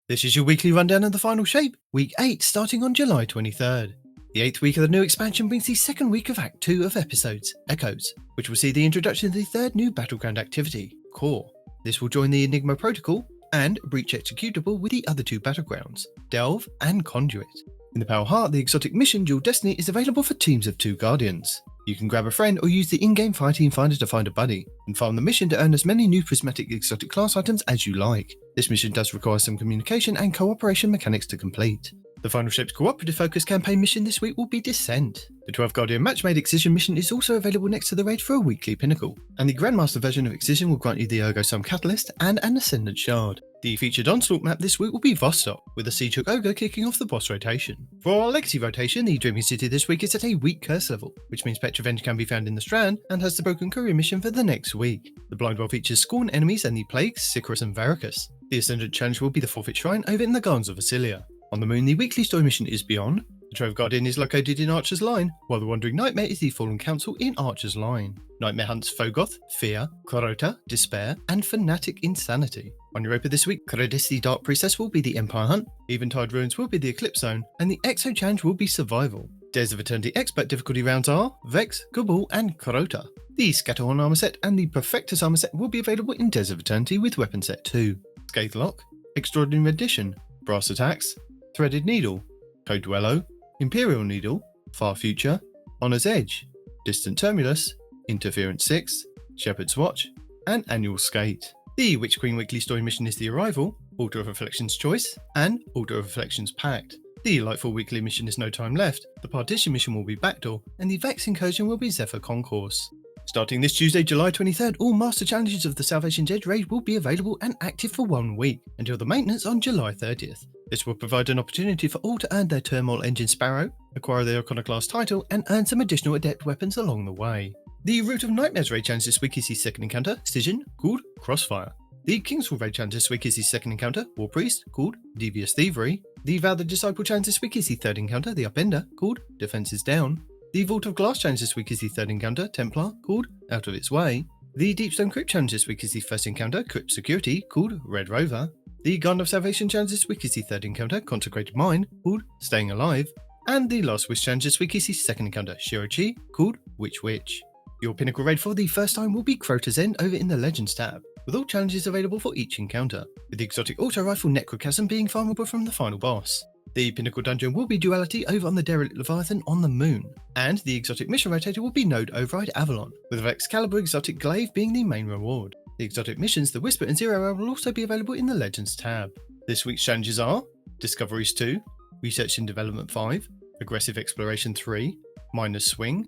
This is your weekly rundown of the final shape, week 8 starting on July 23rd. The 8th week of the new expansion brings the second week of Act 2 of episodes, Echoes, which will see the introduction of the third new Battleground activity, Core. This will join the Enigma Protocol and Breach Executable with the other two Battlegrounds, Delve and Conduit. In the Pale Heart, the exotic mission Dual Destiny is available for teams of 2 Guardians. You can grab a friend or use the in-game Fireteam Finder to find a buddy, and farm the mission to earn as many new prismatic exotic class items as you like. This mission does require some communication and cooperation mechanics to complete. The Final Shape's cooperative focus campaign mission this week will be Descent. The 12 Guardian Match-Made Excision mission is also available next to the raid for a weekly Pinnacle, and the Grandmaster version of Excision will grant you the Ergo Sum Catalyst and an Ascendant Shard. The featured Onslaught map this week will be Vostok, with the Siege Hook Ogre kicking off the boss rotation. For our Legacy rotation, the Dreaming City this week is at a weak curse level, which means Petrovenge can be found in the Strand and has the Broken Courier mission for the next week. The Blind Well features Scorn enemies and the Plagues, Sicarus and Varicus. The Ascendant challenge will be the Forfeit Shrine over in the Gardens of Vasilia. On the Moon, the weekly story mission is Beyond. The Trove Guardian is located in Archer's Line, while the Wandering Nightmare is the Fallen Council in Archer's Line. Nightmare hunts Fogoth, Fear, Crota, Despair, and Fanatic Insanity. On Europa this week, Credis the Dark Priestess will be the Empire Hunt, Eventide Ruins will be the Eclipse Zone, and the Exo Challenge will be Survival. Days of Eternity Expert difficulty rounds are Vex, Cabal, and Crota. The Scatterhorn armor set and the Perfectus armor set will be available in Days of Eternity with Weapon Set 2. Scathelock, Extraordinary Edition, Brass Attacks, Threaded Needle, Code Duello, Imperial Needle, Far Future, Honor's Edge, Distant Terminus, Interference 6, Shepherd's Watch, and Annual Skate. The Witch Queen weekly story mission is The Arrival, Altar of Reflections Choice, and Altar of Reflections Pact. The Lightfall weekly mission is No Time Left, the Partition mission will be Backdoor, and the Vex incursion will be Zephyr Concourse. Starting this Tuesday, July 23rd, all Master Challenges of the Salvation's Edge raid will be available and active for 1 week, until the maintenance on July 30th. This will provide an opportunity for all to earn their Turmoil Engine Sparrow, acquire their Iconoclast title, and earn some additional Adept weapons along the way. The Root of Nightmares raid challenge this week is the second encounter, Excision, called Crossfire. The Kingsfall raid challenge this week is the second encounter, War Priest, called Devious Thievery. The Vow the Disciple challenge this week is the third encounter, the Upender, called Defenses Down. The Vault of Glass challenge this week is the third encounter, Templar, called Out of Its Way. The Deepstone Crypt challenge this week is the first encounter, Crypt Security, called Red Rover. The Garden of Salvation challenge this week is the third encounter, Consecrated Mine, called Staying Alive. And the Last Wish challenge this week is the second encounter, Shirochi, called Witch Witch. Your Pinnacle raid for the first time will be Crota's End over in the Legends tab, with all challenges available for each encounter, with the exotic auto rifle Necrochasm being farmable from the final boss. The Pinnacle dungeon will be Duality over on the Derelict Leviathan on the Moon, and the exotic mission rotator will be Node Override Avalon, with Excalibur exotic glaive being the main reward. The exotic missions, the Whisper and Zero Hour will also be available in the Legends tab. This week's challenges are Discoveries 2, Research and Development 5, Aggressive Exploration 3, Miner's Swing,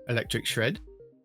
Electric Shred,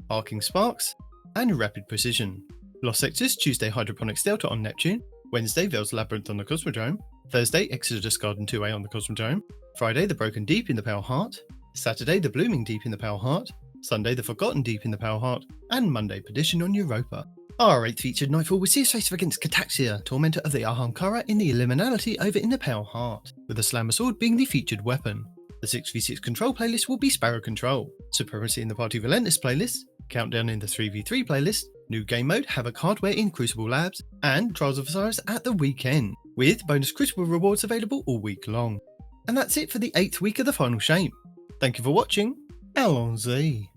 Arcing Sparks, and Rapid Precision. Lost Sectors, Tuesday Hydroponics Delta on Neptune, Wednesday Veil's Labyrinth on the Cosmodrome, Thursday Exodus Garden 2A on the Cosmodrome, Friday The Broken Deep in the Pale Heart, Saturday The Blooming Deep in the Pale Heart, Sunday The Forgotten Deep in the Pale Heart, and Monday Perdition on Europa. Our 8th featured Nightfall will see us face against Cataxia, Tormentor of the Ahamkara in the Eliminality over in the Pale Heart, with the Slammer Sword being the featured weapon. The 6v6 control playlist will be Sparrow Control, Supremacy in the Party Relentless playlist, Countdown in the 3v3 playlist, New Game Mode Havoc Hardware in Crucible Labs, and Trials of Osiris at the weekend, with bonus Crucible rewards available all week long. And that's it for the 8th week of the Final Shape. Thank you for watching, Allons-y.